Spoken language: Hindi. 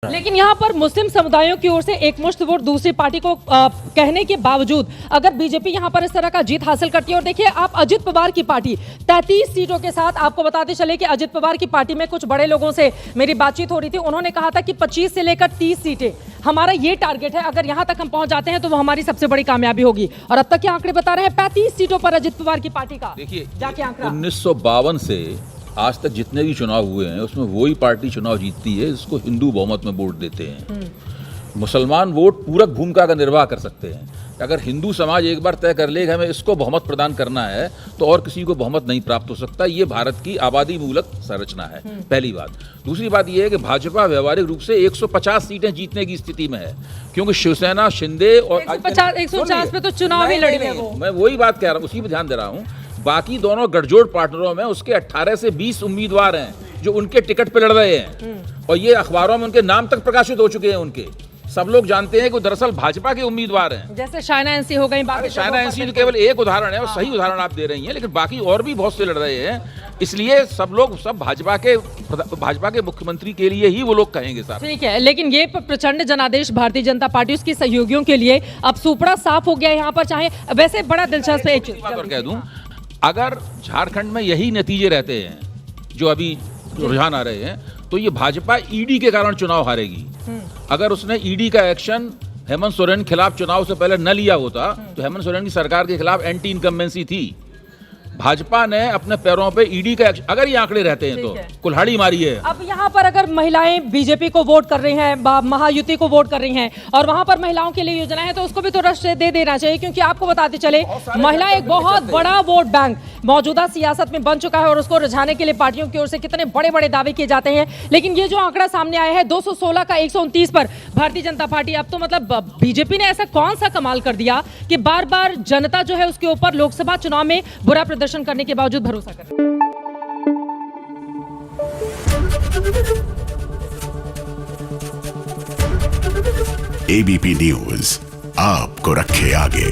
लेकिन यहाँ पर मुस्लिम समुदायों की ओर से एकमुश्त वोट दूसरी पार्टी को कहने के बावजूद अगर बीजेपी यहाँ पर इस तरह का जीत हासिल करती है, और देखिए आप अजित पवार की पार्टी 33 सीटों के साथ, आपको बताते चले कि अजित पवार की पार्टी में कुछ बड़े लोगों से मेरी बातचीत हो रही थी, उन्होंने कहा था कि 25 से लेकर 30 सीटें हमारा ये टारगेट है, अगर यहाँ तक हम पहुंच जाते हैं तो वो हमारी सबसे बड़ी कामयाबी होगी। और अब तक के आंकड़े बता रहे हैं 35 सीटों पर अजित पवार की पार्टी का देखिए जाके आंकड़ा 1952 से आज तक जितने भी चुनाव हुए हैं उसमें वही पार्टी चुनाव जीतती है जिसको हिंदू बहुमत में वोट देते हैं। मुसलमान वोट पूरक भूमिका का निर्वाह कर सकते हैं। अगर हिंदू समाज एक बार तय कर ले कि हमें इसको बहुमत प्रदान करना है तो और किसी को बहुमत नहीं प्राप्त हो सकता। ये भारत की आबादी मूलक संरचना है, पहली बात। दूसरी बात यह है कि भाजपा व्यवहारिक रूप से 150 सीटें जीतने की स्थिति में है, क्योंकि शिवसेना, शिंदे और 150 पे तो चुनाव ही लड़ी है वो। मैं वही बात कह रहा हूँ, उसी पर ध्यान दे रहा हूँ। बाकी दोनों गठजोड़ पार्टनरों में उसके 18 से 20 उम्मीदवार हैं जो उनके टिकट पे लड़ रहे हैं, और ये अखबारों में उनके नाम तक प्रकाशित हो चुके हैं। उनके सब लोग जानते हैं कि दरअसल भाजपा के उम्मीदवार हैं। जैसे शायना एनसी हो गई, शायना एनसी तो केवल एक उदाहरण है और सही उदाहरण आप दे रही हैं, लेकिन बाकी और भी बहुत से लड़ रहे हैं। इसलिए सब लोग भाजपा के मुख्यमंत्री के लिए ही वो लोग कहेंगे साहब। ठीक है, लेकिन ये प्रचंड जनादेश भारतीय जनता पार्टी उसकी सहयोगियों के लिए अब सुपड़ा साफ हो गया यहाँ पर। चाहे वैसे बड़ा दिलचस्प एक चीज और कह दूं, अगर झारखंड में यही नतीजे रहते हैं जो अभी रुझान आ रहे हैं तो ये भाजपा ईडी के कारण चुनाव हारेगी। अगर उसने ईडी का एक्शन हेमंत सोरेन के खिलाफ चुनाव से पहले न लिया होता तो हेमंत सोरेन की सरकार के खिलाफ एंटी इनकम्बेंसी थी। भाजपा ने अपने पैरों पे ईडी का एक्शन, अगर ये आंकड़े रहते हैं तो कुल्हाड़ी मारी है। अब यहाँ पर अगर महिलाएं बीजेपी को वोट कर रही हैं, महायुति को वोट कर रही हैं, और वहां पर महिलाओं के लिए योजना है, तो उसको भी थोड़ा दे देना चाहिए, क्योंकि आपको बताते चले महिला एक बहुत बड़ा वोट बैंक मौजूदा सियासत में बन चुका है, और उसको रिझाने के लिए पार्टियों की ओर से कितने बड़े बड़े दावे किए जाते हैं। लेकिन ये जो आंकड़ा सामने आया है 216 का 129 पर भारतीय जनता पार्टी, अब तो मतलब बीजेपी ने ऐसा कौन सा कमाल कर दिया कि बार बार जनता जो है उसके ऊपर लोकसभा चुनाव में बुरा प्रदर्शन करने के बावजूद भरोसा कर। एबीपी न्यूज आपको रखे आगे।